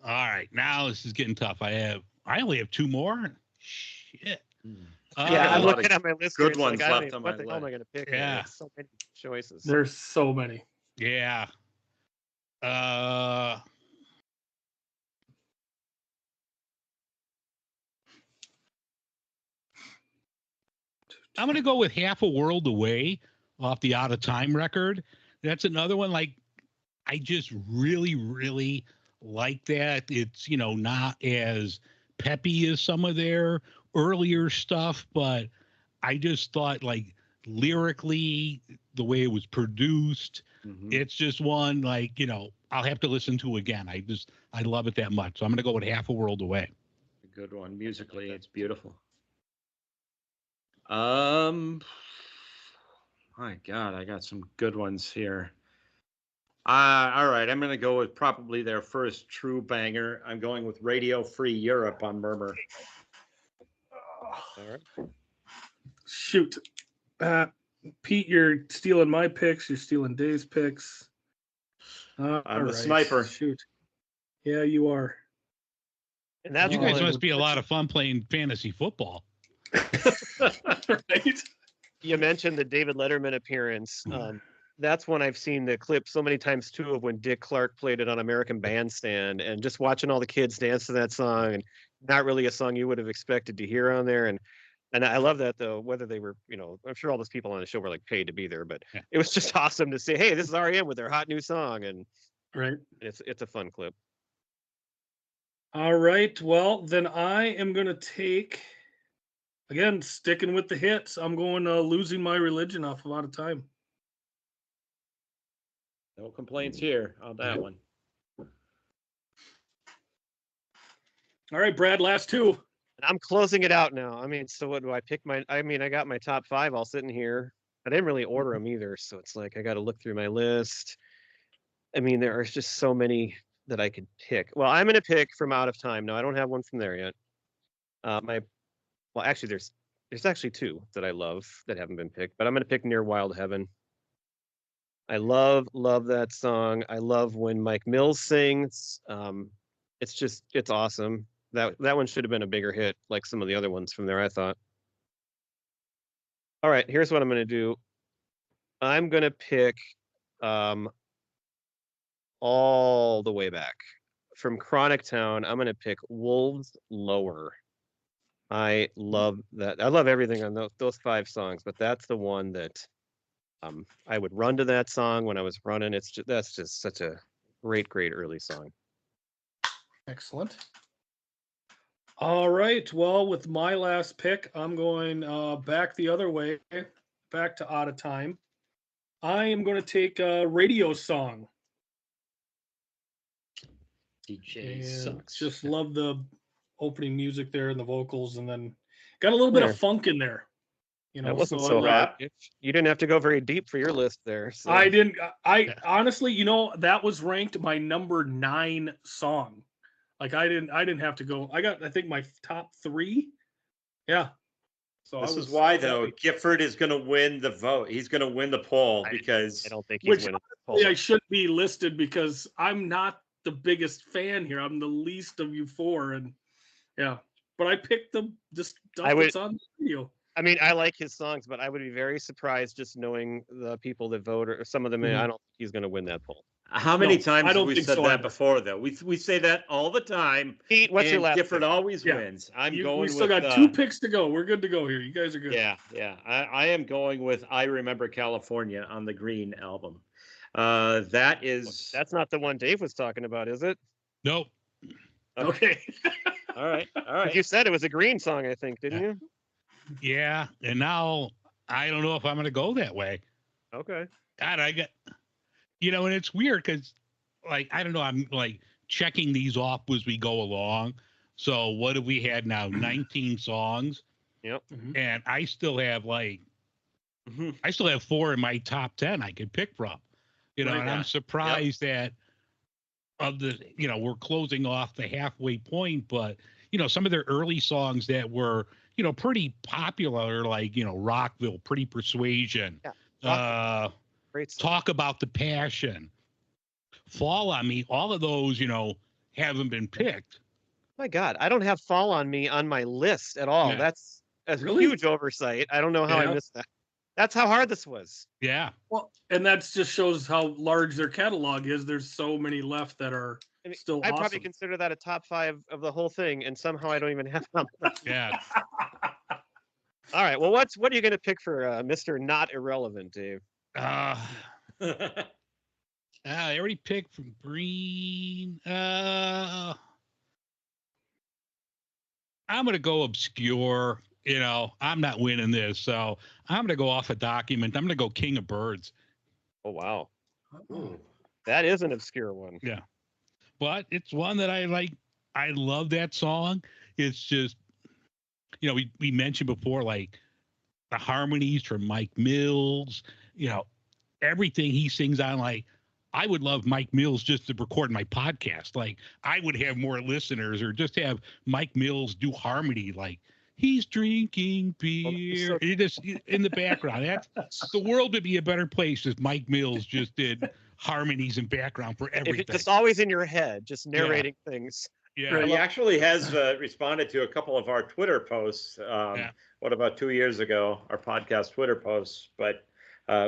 Speaker 4: All right, now this is getting tough. I only have two more. Shit.
Speaker 1: Yeah, I'm
Speaker 2: a lot
Speaker 1: looking
Speaker 2: of
Speaker 1: at my list.
Speaker 2: good
Speaker 1: here, it's like,
Speaker 2: ones
Speaker 1: I don't
Speaker 2: left
Speaker 1: even-
Speaker 2: on
Speaker 1: what
Speaker 2: my
Speaker 1: the hell am I
Speaker 2: list.
Speaker 1: going to pick?
Speaker 4: Yeah.
Speaker 1: There's so many choices.
Speaker 3: There's so many.
Speaker 4: Yeah. I'm gonna go with Half a World Away off the Out of Time record. That's another one. Like, I just really, really like that. It's, you know, not as peppy as some of their earlier stuff, but I just thought, like, lyrically, the way it was produced,
Speaker 2: Mhm.
Speaker 4: it's just one, like, you know, I'll have to listen to again. I love it that much. So I'm gonna go with Half a World Away.
Speaker 2: A good one. Musically, it's beautiful. My God, I got some good ones here. All right, I'm going to go with probably their first true banger. I'm going with Radio Free Europe on Murmur.
Speaker 1: All right.
Speaker 3: Shoot. Pete, you're stealing my picks. You're stealing Dave's picks.
Speaker 2: I'm
Speaker 3: All
Speaker 2: the sniper.
Speaker 3: Shoot. Yeah, you are.
Speaker 1: And that's
Speaker 4: You
Speaker 3: Oh,
Speaker 4: guys
Speaker 1: one
Speaker 4: must be a lot of fun playing fantasy football.
Speaker 3: Right?
Speaker 1: you mentioned the David Letterman appearance. That's one I've seen the clip so many times too of when Dick Clark played it on American Bandstand, and just watching all the kids dance to that song, and not really a song you would have expected to hear on there. And And I love that though, whether they were, I'm sure all those people on the show were like paid to be there, but
Speaker 4: Yeah.
Speaker 1: it was just awesome to say, hey, this is R.E.M. with their hot new song, and
Speaker 3: Right.
Speaker 1: it's a fun clip.
Speaker 3: All right. Well, then I am going to take, again, sticking with the hits. I'm going Losing My Religion off of Out of Time.
Speaker 2: No complaints here on that one.
Speaker 3: All right, Brad, last two.
Speaker 1: I'm closing it out now. I mean, so what do I pick I got my top 5 all sitting here. I didn't really order them either, so it's like I got to look through my list. I mean, there are just so many that I could pick. Well, I'm going to pick from Out of Time. No, I don't have one from there yet. Actually, there's actually 2 that I love that haven't been picked, but I'm going to pick Near Wild Heaven. I love that song. I love when Mike Mills sings. It's awesome. That one should have been a bigger hit, like some of the other ones from there, I thought. All right, here's what I'm going to do. I'm going to pick all the way back. From Chronic Town, I'm going to pick Wolves Lower. I love that. I love everything on those 5 songs, but that's the one that I would run to that song when I was running. That's just such a great early song.
Speaker 3: Excellent. All right. Well, with my last pick, I'm going back the other way, back to Out of Time. I am going to take a Radio Song.
Speaker 2: DJ
Speaker 3: And
Speaker 2: sucks.
Speaker 3: just love the opening music there and the vocals, and then got a little bit
Speaker 1: There.
Speaker 3: of funk in there.
Speaker 1: That wasn't
Speaker 3: I
Speaker 1: so
Speaker 3: like-
Speaker 1: hard. You didn't have to go very deep for your list there. So.
Speaker 3: I didn't. I honestly, that was ranked my number 9 song. Like I didn't have to go. I think my top 3. Yeah. So
Speaker 2: This is why, though, Gifford is going to win the vote. He's going to win the poll because
Speaker 1: I don't think he's
Speaker 3: Which
Speaker 1: winning.
Speaker 3: I should be listed because I'm not the biggest fan here. I'm the least of you 4, and yeah. But I picked the stuff that's on the video.
Speaker 1: I mean, I like his songs, but I would be very surprised just knowing the people that vote, or some of them. I don't think he's going to win that poll.
Speaker 2: How many
Speaker 3: No,
Speaker 2: times
Speaker 3: I
Speaker 2: have
Speaker 3: don't
Speaker 2: we
Speaker 3: think
Speaker 2: said
Speaker 3: so
Speaker 2: that
Speaker 3: either.
Speaker 2: before, though? We say that all the time.
Speaker 1: Pete, what's your
Speaker 2: and
Speaker 1: last
Speaker 2: Gifford
Speaker 1: pick?
Speaker 2: always
Speaker 3: Yeah.
Speaker 2: wins.
Speaker 3: We still got 2 picks to go. We're good to go here. You guys are good.
Speaker 2: Yeah. I am going with I Remember California on the Green album. That's
Speaker 1: not the one Dave was talking about, is it?
Speaker 4: Nope.
Speaker 3: Okay.
Speaker 2: all right.
Speaker 1: You said it was a Green song, I think, didn't you?
Speaker 4: Yeah, and now I don't know if I'm going to go that way.
Speaker 1: Okay.
Speaker 4: God, I got, and it's weird because, like, I don't know, I'm like checking these off as we go along. So what have we had now? 19 songs.
Speaker 1: Yep.
Speaker 4: And I still have I still have 4 in my top 10 I could pick from. And I'm surprised that we're closing off the halfway point, but some of their early songs that were, pretty popular, like, Rockville, Pretty Persuasion,
Speaker 1: Great song.
Speaker 4: Talk About the Passion, Fall on Me, all of those, haven't been picked.
Speaker 1: My God, I don't have Fall on Me on my list at all.
Speaker 4: Yeah.
Speaker 1: That's a
Speaker 3: Really?
Speaker 1: huge oversight. I don't know how I
Speaker 3: Yeah.
Speaker 1: missed that. That's how hard this was.
Speaker 4: Yeah.
Speaker 3: Well, and that just shows how large their catalog is. There's so many left that are still
Speaker 1: I'd
Speaker 3: awesome.
Speaker 1: probably consider that a top 5 of the whole thing, and somehow I don't even have them.
Speaker 4: Yeah.
Speaker 1: All right. Well, what are you going to pick for Mr. Not Irrelevant, Dave?
Speaker 4: I already picked from Green. I'm going to go obscure. I'm not winning this. So I'm going to go off a document. I'm going to go King of Birds.
Speaker 1: Oh, wow. That is an obscure one.
Speaker 4: Yeah. But it's one that I like. I love that song. It's just, we mentioned before, like the harmonies from Mike Mills, everything he sings on. Like, I would love Mike Mills just to record my podcast. Like, I would have more listeners, or just have Mike Mills do harmony. Like, he's drinking beer. You just in the background. The world would be a better place if Mike Mills just did harmonies and background for everything.
Speaker 1: Just always in your head, just narrating things.
Speaker 4: Yeah.
Speaker 2: He actually has responded to a couple of our Twitter posts. What about 2 years ago? Our podcast Twitter posts, but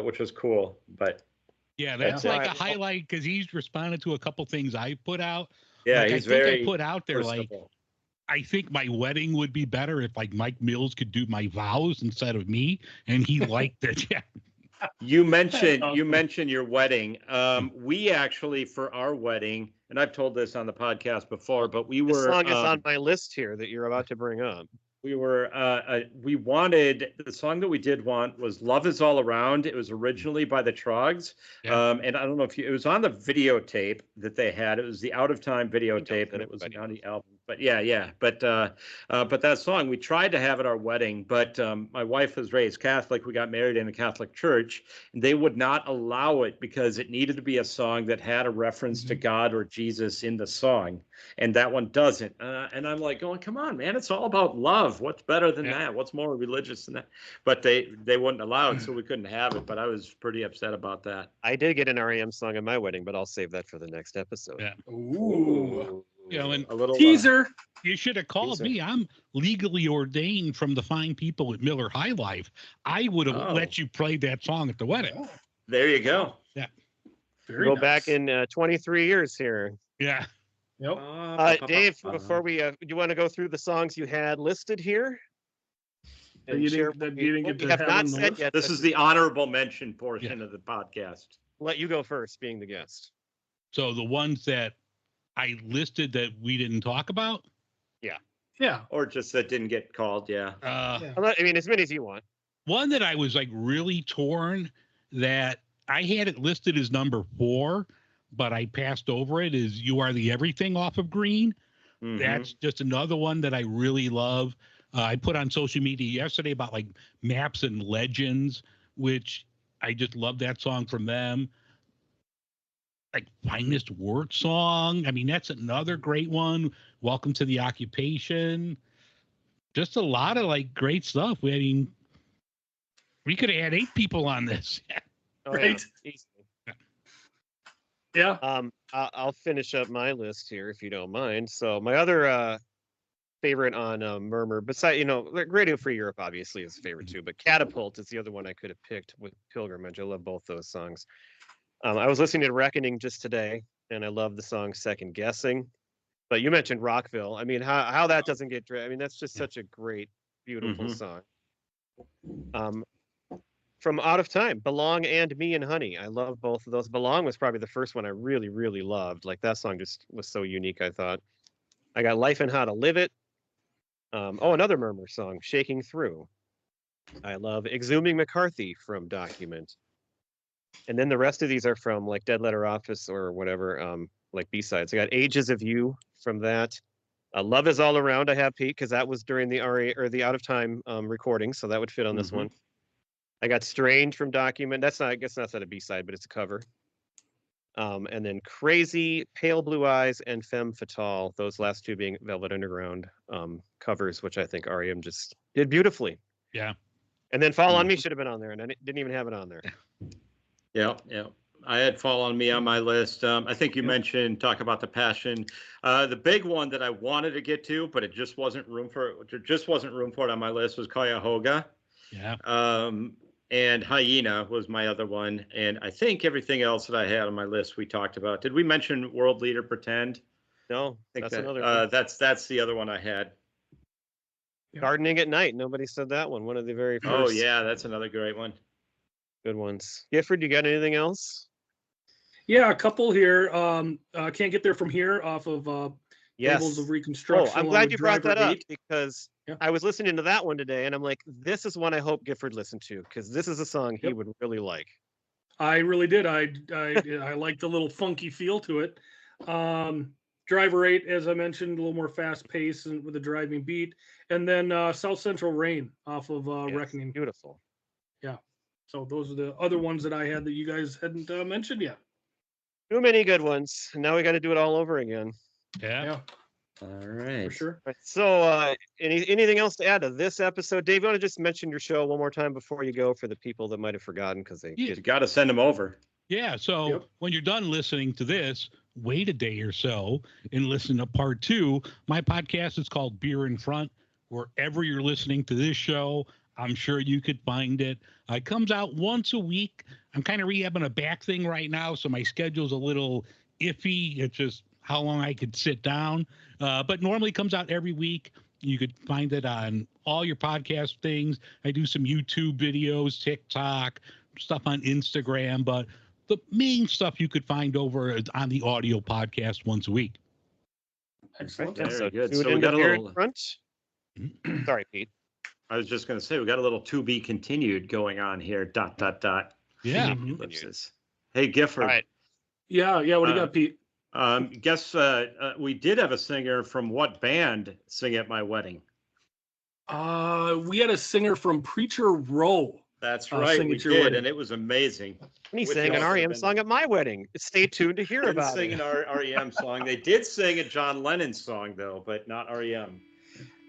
Speaker 2: which was cool. But
Speaker 4: yeah, that's like a highlight because he's responded to a couple things I put out.
Speaker 2: Yeah,
Speaker 4: like,
Speaker 2: he's
Speaker 4: I think
Speaker 2: very
Speaker 4: I put out there
Speaker 2: personable.
Speaker 4: I think my wedding would be better if like Mike Mills could do my vows instead of me, and he liked it. Yeah.
Speaker 2: You mentioned your wedding. We actually, for our wedding, and I've told this on the podcast before, but we
Speaker 1: This
Speaker 2: were
Speaker 1: song is on my list here that you're about to bring up.
Speaker 2: we wanted the song that we did want was "Love Is All Around." It was originally by the Trogs,
Speaker 4: Yeah.
Speaker 2: and I don't know if it was on the videotape that they had. It was the Out of Time videotape, and it was
Speaker 1: everybody
Speaker 2: on the album. But yeah. But that song, we tried to have at our wedding, but my wife was raised Catholic. We got married in a Catholic church, and they would not allow it because it needed to be a song that had a reference to God or Jesus in the song, and that one doesn't. And I'm like, going, come on, man, it's all about love. What's better than that? What's more religious than that? But they wouldn't allow it, so we couldn't have it. But I was pretty upset about that.
Speaker 1: I did get an R.E.M. song at my wedding, but I'll save that for the next episode.
Speaker 4: Yeah.
Speaker 3: Ooh.
Speaker 4: You know, and
Speaker 2: A little
Speaker 3: Teaser.
Speaker 4: you should have called
Speaker 2: Teaser.
Speaker 4: me. I'm legally ordained from the fine people at Miller High Life. I would have
Speaker 2: Oh.
Speaker 4: let you play that song at the wedding.
Speaker 2: There you go.
Speaker 3: Very
Speaker 1: Go
Speaker 3: nice.
Speaker 1: back in 23 years here.
Speaker 4: Yeah.
Speaker 3: Yep.
Speaker 1: Dave, before we, do you want to go through the songs you had listed here?
Speaker 3: That you
Speaker 1: share
Speaker 3: didn't- that
Speaker 1: what
Speaker 3: you didn't
Speaker 1: what
Speaker 3: get
Speaker 1: we
Speaker 3: to
Speaker 1: have
Speaker 3: have
Speaker 1: not
Speaker 3: on the
Speaker 1: said
Speaker 3: list?
Speaker 1: yet.
Speaker 2: This is the honorable mention portion of the podcast.
Speaker 1: Let you go first, being the guest.
Speaker 4: So the ones that I listed that we didn't talk about.
Speaker 3: Yeah.
Speaker 2: Or just that didn't get called, yeah.
Speaker 3: Yeah.
Speaker 1: I mean, as many as you want.
Speaker 4: One that I was like really torn that I had it listed as number 4, but I passed over it is "You Are the Everything" off of Green.
Speaker 2: Mhm.
Speaker 4: That's just another one that I really love. I put on social media yesterday about like Maps and Legends, which I just love that song from them. Like Finest Word Song. I mean, that's another great one. Welcome to the Occupation. Just a lot of like great stuff. I mean, we could have had 8 people on this.
Speaker 1: Oh,
Speaker 3: Right.
Speaker 1: Yeah. Easily.
Speaker 3: Yeah.
Speaker 1: I'll finish up my list here if you don't mind. So my other favorite on Murmur, besides, Radio Free Europe obviously is a favorite too, but Catapult is the other one I could have picked with Pilgrimage. I love both those songs. I was listening to Reckoning just today, and I love the song Second Guessing. But you mentioned Rockville. I mean, how that doesn't get I mean, that's just such a great, beautiful
Speaker 2: Mhm.
Speaker 1: song. From Out of Time, Belong and Me and Honey. I love both of those. Belong was probably the first one I really, really loved. Like that song just was so unique, I thought. I got Life and How to Live It. Another Murmur song, Shaking Through. I love Exhuming McCarthy from Document. And then the rest of these are from like Dead Letter Office or whatever, like B-sides. I got Ages of You from that. Love Is All Around, I have, Pete, because that was during the the Out of Time recording, so that would fit on this
Speaker 2: Mhm.
Speaker 1: one. I got Strange from Document. I guess that's not a B-side, but it's a cover. And then Crazy, Pale Blue Eyes, and Femme Fatale, those last two being Velvet Underground covers, which I think R.E.M. just did beautifully.
Speaker 4: Yeah.
Speaker 1: And then Fall on Me should have been on there, and I didn't even have it on there.
Speaker 2: Yeah. I had Fall on Me on my list. I think you mentioned Talk About the Passion. The big one that I wanted to get to, but it just wasn't room for it. There just wasn't room for it on my list was Cuyahoga.
Speaker 4: Yeah.
Speaker 2: And Hyena was my other one. And I think everything else that I had on my list we talked about. Did we mention World Leader Pretend?
Speaker 1: No,
Speaker 2: I think
Speaker 1: that's
Speaker 2: that,
Speaker 1: another one.
Speaker 2: that's the other one I had.
Speaker 1: Gardening at Night. Nobody said that one. One of the very first
Speaker 2: Oh yeah, that's another great one.
Speaker 1: good ones. Gifford, you got anything else?
Speaker 3: Yeah. A couple here. Can't Get There From Here off of
Speaker 1: Yes.
Speaker 3: Tables of Reconstruction.
Speaker 1: I'm
Speaker 3: along
Speaker 1: glad
Speaker 3: with
Speaker 1: you brought
Speaker 3: Driver
Speaker 1: that up
Speaker 3: 8.
Speaker 1: because
Speaker 3: Yeah.
Speaker 1: I was listening to that one today and I'm like, this is one I hope Gifford listened to because this is a song he
Speaker 3: Yep.
Speaker 1: would really like.
Speaker 3: I really did. I like the little funky feel to it. Driver 8, as I mentioned, a little more fast paced and with a driving beat. And then South Central Rain off of
Speaker 1: Yes,
Speaker 3: Reckoning.
Speaker 1: Beautiful.
Speaker 3: So those are the other ones that I had that you guys hadn't mentioned yet.
Speaker 1: Too many good ones. Now we got to do it all over again.
Speaker 4: Yeah.
Speaker 3: Yeah,
Speaker 2: All right.
Speaker 3: for sure.
Speaker 1: Right, so anything else to add to this episode? Dave, you want to just mention your show one more time before you go for the people that might have forgotten because they
Speaker 4: Yeah.
Speaker 2: You got to send them over.
Speaker 4: Yeah. So
Speaker 3: Yep.
Speaker 4: when you're done listening to this, wait a day or so and listen to part 2. My podcast is called Beer in Front. Wherever you're listening to this show, I'm sure you could find it. It comes out once a week. I'm kind of rehabbing a back thing right now, so my schedule's a little iffy. It's just how long I could sit down. But normally comes out every week. You could find it on all your podcast things. I do some YouTube videos, TikTok, stuff on Instagram, but the main stuff you could find over on the audio podcast once a week.
Speaker 3: Excellent.
Speaker 1: Yeah,
Speaker 2: Very
Speaker 1: so
Speaker 2: good.
Speaker 1: tune
Speaker 2: So we
Speaker 1: into
Speaker 2: got a
Speaker 1: Beer
Speaker 2: little-
Speaker 1: in Front. Sorry, Pete.
Speaker 2: I was just going to say, we got a little to be continued going on here. ...
Speaker 4: Yeah.
Speaker 3: Mhm.
Speaker 2: Ellipsis. Hey, Gifford.
Speaker 1: All right.
Speaker 3: Yeah. What do you got, Pete?
Speaker 2: Guess we did have a singer from what band sing at my wedding?
Speaker 3: We had a singer from Preacher Row.
Speaker 2: That's
Speaker 3: I'll
Speaker 2: right,
Speaker 3: sing
Speaker 2: we
Speaker 3: at your
Speaker 2: did,
Speaker 3: wedding.
Speaker 2: and it was amazing.
Speaker 1: And he
Speaker 2: With
Speaker 1: sang
Speaker 2: the
Speaker 1: an
Speaker 2: author
Speaker 1: R.E.M.
Speaker 2: band.
Speaker 1: song at my wedding. Stay tuned to hear
Speaker 2: Didn't
Speaker 1: about
Speaker 2: sing
Speaker 1: it.
Speaker 2: an R.E.M. song. They did sing a John Lennon song, though, but not R.E.M.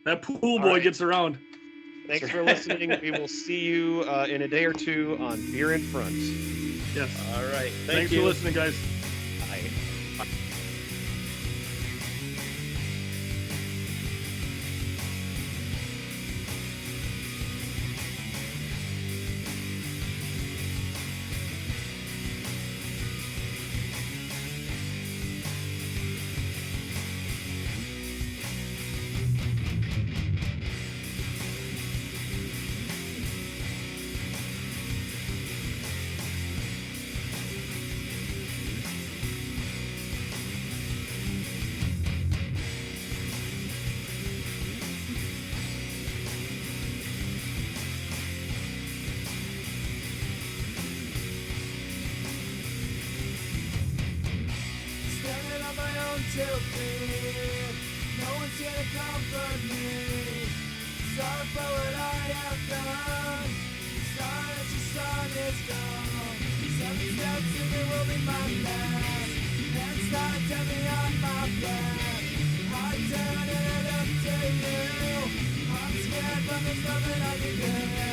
Speaker 3: That pool boy
Speaker 2: right.
Speaker 3: gets around.
Speaker 1: Thanks for listening. We will see you in a day or two on Beer in Front.
Speaker 3: Yes.
Speaker 2: All right.
Speaker 3: Thanks for listening, guys.
Speaker 1: Bye.
Speaker 5: Standing on my own 2 feet. No one's here to comfort me. Sorry for what I have done. Sorry that your son is gone. 7 steps and it will be my last. And start to me on my back. I turn and I look to you. I'm scared but there's nothing I can do.